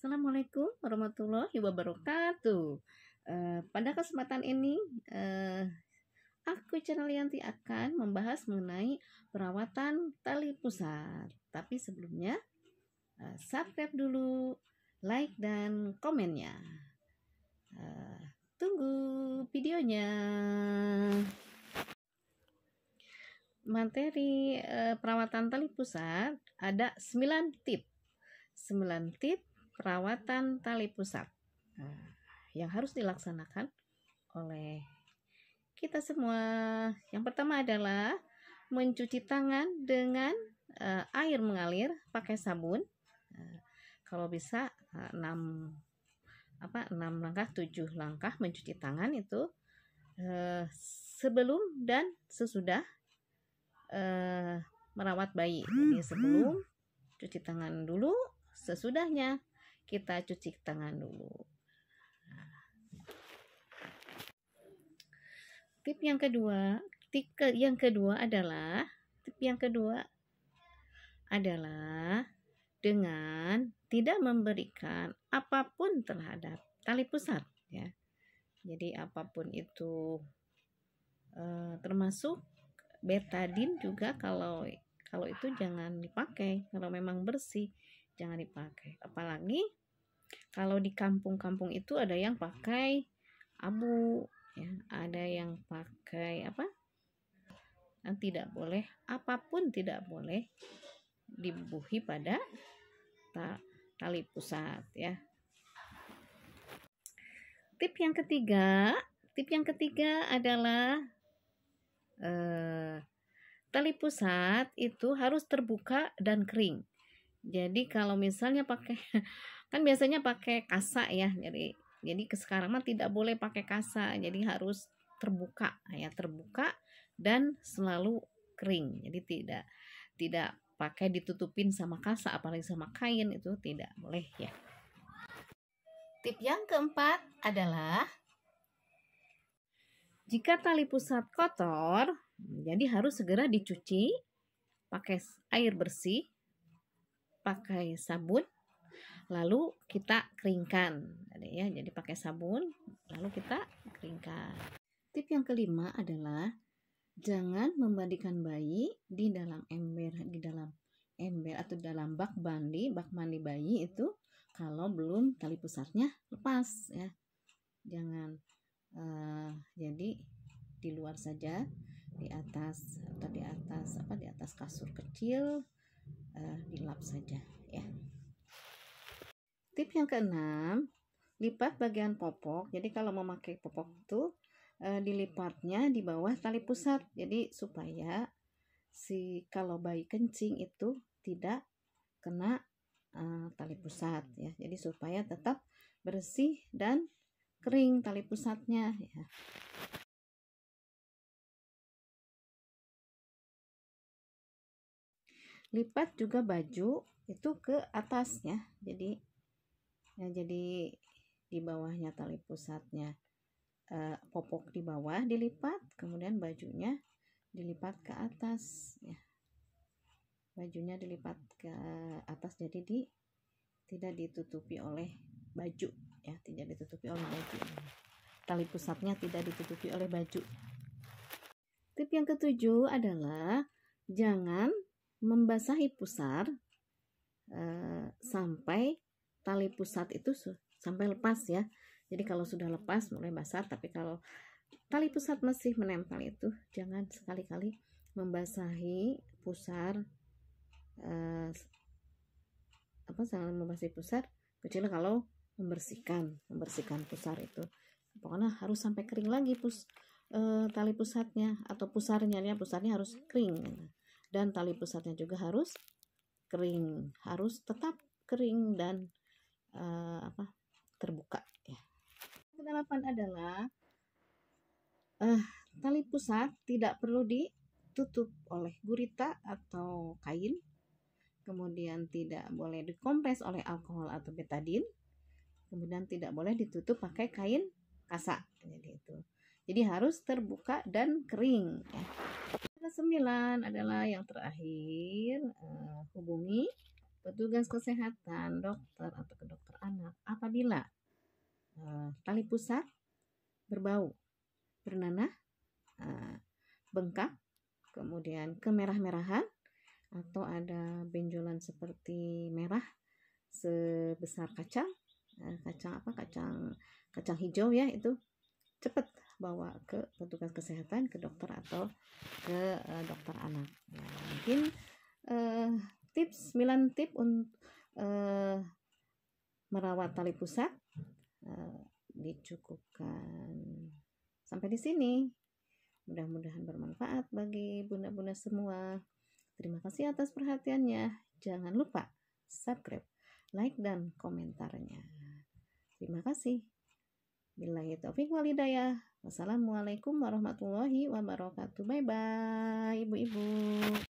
Assalamualaikum warahmatullahi wabarakatuh. Pada kesempatan ini, aku Channel Yanti akan membahas mengenai perawatan tali pusat. Tapi sebelumnya, subscribe dulu, like dan komennya. Tunggu videonya. Materi perawatan tali pusat ada 9 tip. 9 tip perawatan tali pusat yang harus dilaksanakan oleh kita semua. Yang pertama adalah mencuci tangan dengan air mengalir pakai sabun. Kalau bisa 6 langkah, 7 langkah mencuci tangan itu sebelum dan sesudah merawat bayi. Jadi sebelum cuci tangan dulu, sesudahnya kita cuci tangan dulu. Tip yang kedua adalah dengan tidak memberikan apapun terhadap tali pusat, ya. Jadi apapun itu, termasuk betadin juga, kalau itu jangan dipakai. Kalau memang bersih jangan dipakai. Apalagi kalau di kampung-kampung itu ada yang pakai abu, ya, ada yang pakai dan tidak boleh, apapun tidak boleh dibubuhi pada tali pusat, ya. Tip yang ketiga adalah tali pusat itu harus terbuka dan kering. Jadi kalau misalnya pakai kan biasanya pakai kasa, ya. Jadi sekarang mah tidak boleh pakai kasa. Jadi harus terbuka, ya, terbuka dan selalu kering. Jadi tidak pakai ditutupin sama kasa, apalagi sama kain, itu tidak boleh, ya. Tip yang keempat adalah jika tali pusat kotor, jadi harus segera dicuci pakai air bersih, pakai sabun, lalu kita keringkan, ya. Jadi pakai sabun lalu kita keringkan. Tip yang kelima adalah jangan memandikan bayi di dalam ember atau dalam bak mandi bayi itu kalau belum tali pusatnya lepas, ya. Jangan jadi di luar saja, di atas kasur kecil, dilap saja, ya. Tip yang keenam, lipat bagian popok. Jadi kalau memakai popok itu dilipatnya di bawah tali pusat. Jadi supaya kalau bayi kencing itu tidak kena tali pusat, ya. Jadi supaya tetap bersih dan kering tali pusatnya, ya. Lipat juga baju itu ke atasnya. Jadi di bawahnya tali pusatnya, popok di bawah dilipat, kemudian bajunya dilipat ke atas, ya. Bajunya dilipat ke atas, jadi tidak ditutupi oleh baju, ya. Tidak ditutupi oleh baju. Tali pusatnya tidak ditutupi oleh baju. Tip yang ketujuh adalah jangan membasahi pusar sampai tali pusat itu sampai lepas, ya. Jadi kalau sudah lepas mulai basah, tapi kalau tali pusat masih menempel itu jangan sekali-kali membasahi pusar, membasahi pusar, kecuali kalau membersihkan pusar itu. Pokoknya harus sampai kering lagi tali pusatnya atau pusarnya harus kering, dan tali pusatnya juga harus kering, harus tetap kering dan terbuka, ya. Kedelapan adalah tali pusat tidak perlu ditutup oleh gurita atau kain, kemudian tidak boleh dikompres oleh alkohol atau betadin, kemudian tidak boleh ditutup pakai kain kasa. Jadi harus terbuka dan kering, ya. 9 adalah yang terakhir, hubungi petugas kesehatan, dokter atau ke dokter anak apabila tali pusar berbau, bernanah, bengkak, kemudian kemerah-merahan atau ada benjolan seperti merah sebesar kacang, kacang hijau ya, itu cepat bawa ke petugas kesehatan, ke dokter atau ke dokter anak. Ya, mungkin 9 tips untuk merawat tali pusar dicukupkan sampai di sini. Mudah-mudahan bermanfaat bagi bunda-bunda semua. Terima kasih atas perhatiannya. Jangan lupa subscribe, like, dan komentarnya. Terima kasih. Billahi taufiq wal hidayah. Wassalamualaikum warahmatullahi wabarakatuh. Bye bye ibu-ibu.